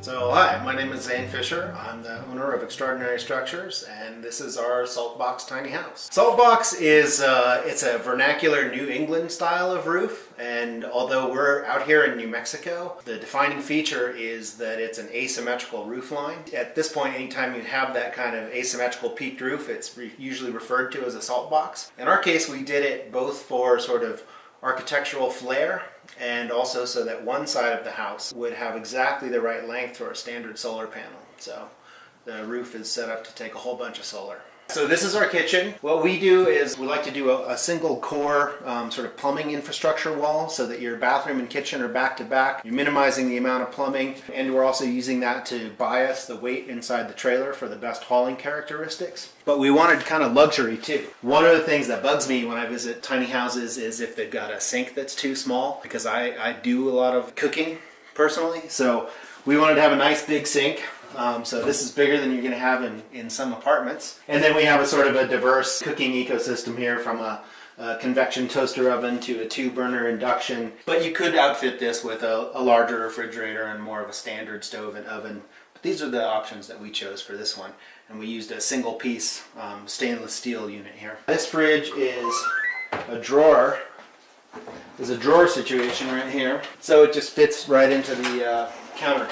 So hi, my name is Zane Fisher. I'm the owner of Extraordinary Structures, and this is our Saltbox tiny house. Saltbox is it's a vernacular New England style of roof, and although we're out here in New Mexico, the defining feature is that it's an asymmetrical roof line. At this point, anytime you have that kind of asymmetrical peaked roof, it's usually referred to as a saltbox. In our case, we did it both for sort of architectural flair and also so that one side of the house would have exactly the right length for a standard solar panel. So the roof is set up to take a whole bunch of solar. So this is our kitchen. What we do is we like to do a single core sort of plumbing infrastructure wall so that your bathroom and kitchen are back to back. You're minimizing the amount of plumbing, and we're also using that to bias the weight inside the trailer for the best hauling characteristics. But we wanted kind of luxury too. One of the things that bugs me when I visit tiny houses is if they've got a sink that's too small, because I do a lot of cooking personally. So we wanted to have a nice big sink. So this is bigger than you're going to have in some apartments. And then we have a sort of a diverse cooking ecosystem here, from a convection toaster oven to a 2-burner induction. But you could outfit this with a larger refrigerator and more of a standard stove and oven. But these are the options that we chose for this one. And we used a single piece stainless steel unit here. This fridge is a drawer. There's a drawer situation right here. So it just fits right into the counter.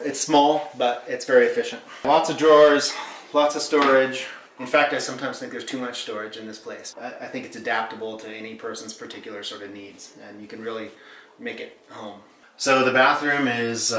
It's small, but it's very efficient. Lots of drawers, lots of storage. In fact, I sometimes think there's too much storage in this place. I think it's adaptable to any person's particular sort of needs, and you can really make it home. So the bathroom is,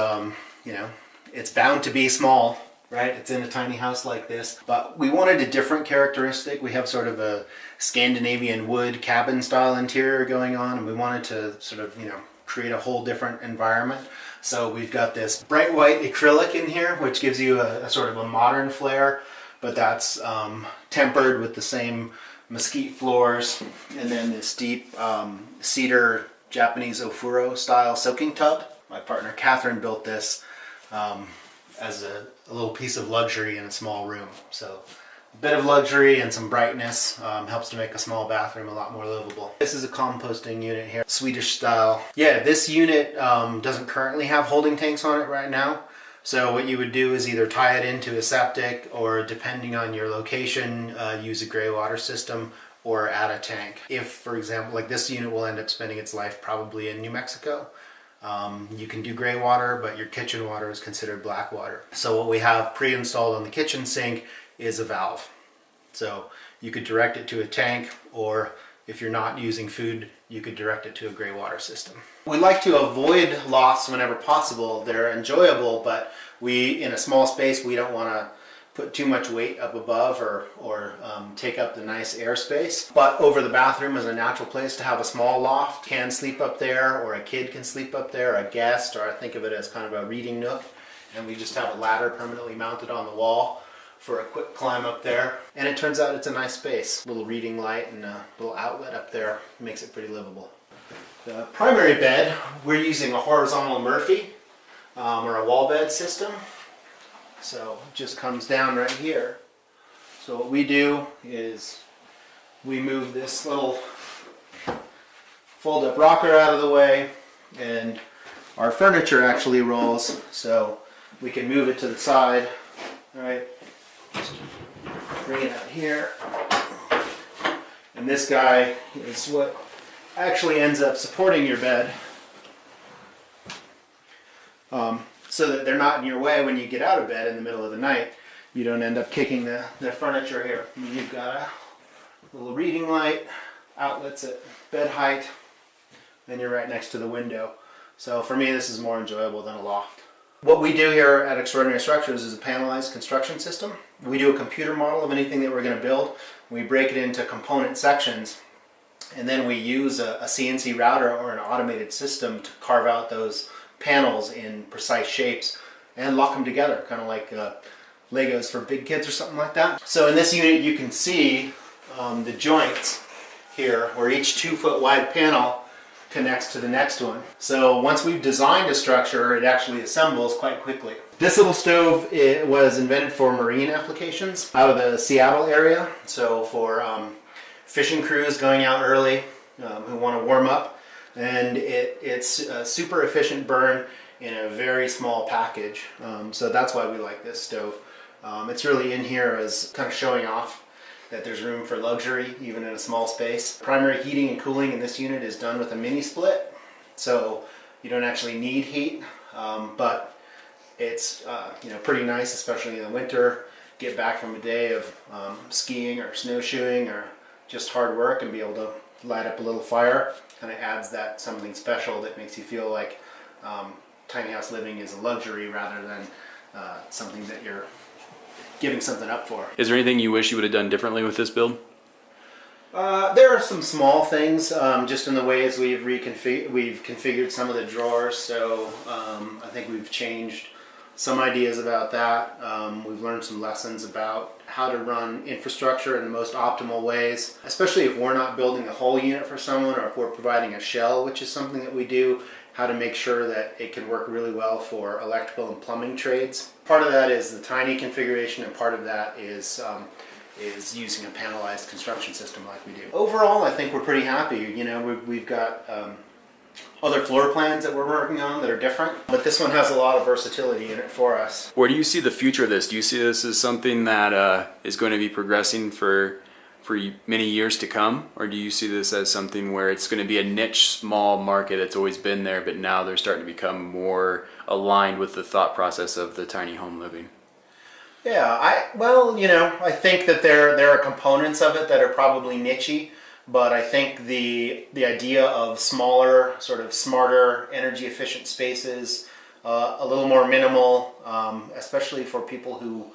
it's bound to be small, right? It's in a tiny house like this, but we wanted a different characteristic. We have sort of a Scandinavian wood cabin style interior going on, and we wanted to sort of, create a whole different environment. So we've got this bright white acrylic in here, which gives you a sort of a modern flair, but that's tempered with the same mesquite floors, and then this deep cedar Japanese ofuro style soaking tub. My partner Catherine built this as a little piece of luxury in a small room. So a bit of luxury and some brightness helps to make a small bathroom a lot more livable. This is a composting unit here, Swedish style. Yeah, this unit doesn't currently have holding tanks on it right now. So what you would do is either tie it into a septic, or depending on your location, use a gray water system or add a tank. If, for example, like this unit will end up spending its life probably in New Mexico. You can do gray water, but your kitchen water is considered black water. So what we have pre-installed on the kitchen sink is a valve. So you could direct it to a tank, or if you're not using food, you could direct it to a gray water system. We like to avoid lofts whenever possible. They're enjoyable, but in a small space, we don't want to put too much weight up above or take up the nice airspace. But over the bathroom is a natural place to have a small loft. Can sleep up there, or a kid can sleep up there, a guest, or I think of it as kind of a reading nook. And we just have a ladder permanently mounted on the wall for a quick climb up there. And it turns out it's a nice space. A little reading light and a little outlet up there makes it pretty livable. The primary bed, we're using a horizontal Murphy or a wall bed system. So it just comes down right here. So what we do is we move this little fold-up rocker out of the way, and our furniture actually rolls, so we can move it to the side. All right. Just bring it out here. And this guy is what actually ends up supporting your bed, so that they're not in your way when you get out of bed in the middle of the night. You don't end up kicking the furniture here. You've got a little reading light, outlets at bed height, then you're right next to the window. So for me, this is more enjoyable than a loft. What we do here at Extraordinary Structures is a panelized construction system. We do a computer model of anything that we're going to build. We break it into component sections, and then we use a CNC router or an automated system to carve out those panels in precise shapes and lock them together, kind of like Legos for big kids or something like that. So in this unit you can see the joints here, where each 2-foot wide panel connects to the next one. So once we've designed a structure, it actually assembles quite quickly. This little stove, it was invented for marine applications out of the Seattle area. So for fishing crews going out early who want to warm up, and it's a super efficient burn. in a very small package. So that's why we like this stove. It's really in here as kind of showing off that there's room for luxury even in a small space. Primary heating and cooling in this unit is done with a mini split, so you don't actually need heat, but it's pretty nice, especially in the winter. Get back from a day of skiing or snowshoeing or just hard work and be able to light up a little fire. Kind of adds that something special that makes you feel like tiny house living is a luxury rather than something that you're giving something up for. Is there anything you wish you would have done differently with this build? There are some small things, just in the ways we've configured some of the drawers. So I think we've changed some ideas about that. We've learned some lessons about how to run infrastructure in the most optimal ways, especially if we're not building a whole unit for someone, or if we're providing a shell, which is something that we do. How to make sure that it can work really well for electrical and plumbing trades. Part of that is the tiny configuration, and part of that is using a panelized construction system like we do. Overall, I think we're pretty happy. You know, we've got other floor plans that we're working on that are different, but this one has a lot of versatility in it for us. Where do you see the future of this? Do you see this as something that is going to be progressing for many years to come, or do you see this as something where it's going to be a niche small market that's always been there, but now they're starting to become more aligned with the thought process of the tiny home living? Yeah, I think that there are components of it that are probably niche-y, but I think the idea of smaller, sort of smarter, energy efficient spaces, a little more minimal, especially for people who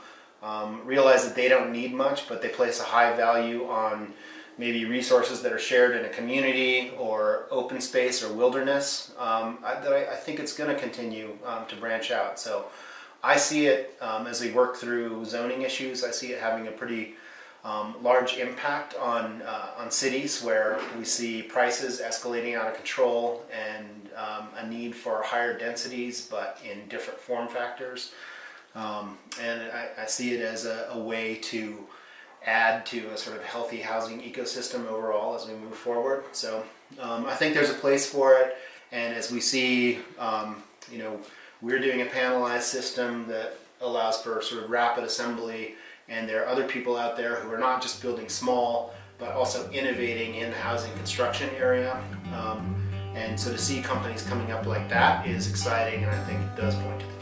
realize that they don't need much, but they place a high value on maybe resources that are shared in a community or open space or wilderness. I think it's going to continue to branch out. So I see it as we work through zoning issues. I see it having a pretty large impact on cities where we see prices escalating out of control and a need for higher densities, but in different form factors. And I see it as a way to add to a sort of healthy housing ecosystem overall as we move forward. So I think there's a place for it, and as we see, we're doing a panelized system that allows for sort of rapid assembly, and there are other people out there who are not just building small, but also innovating in the housing construction area. And so to see companies coming up like that is exciting, and I think it does point to the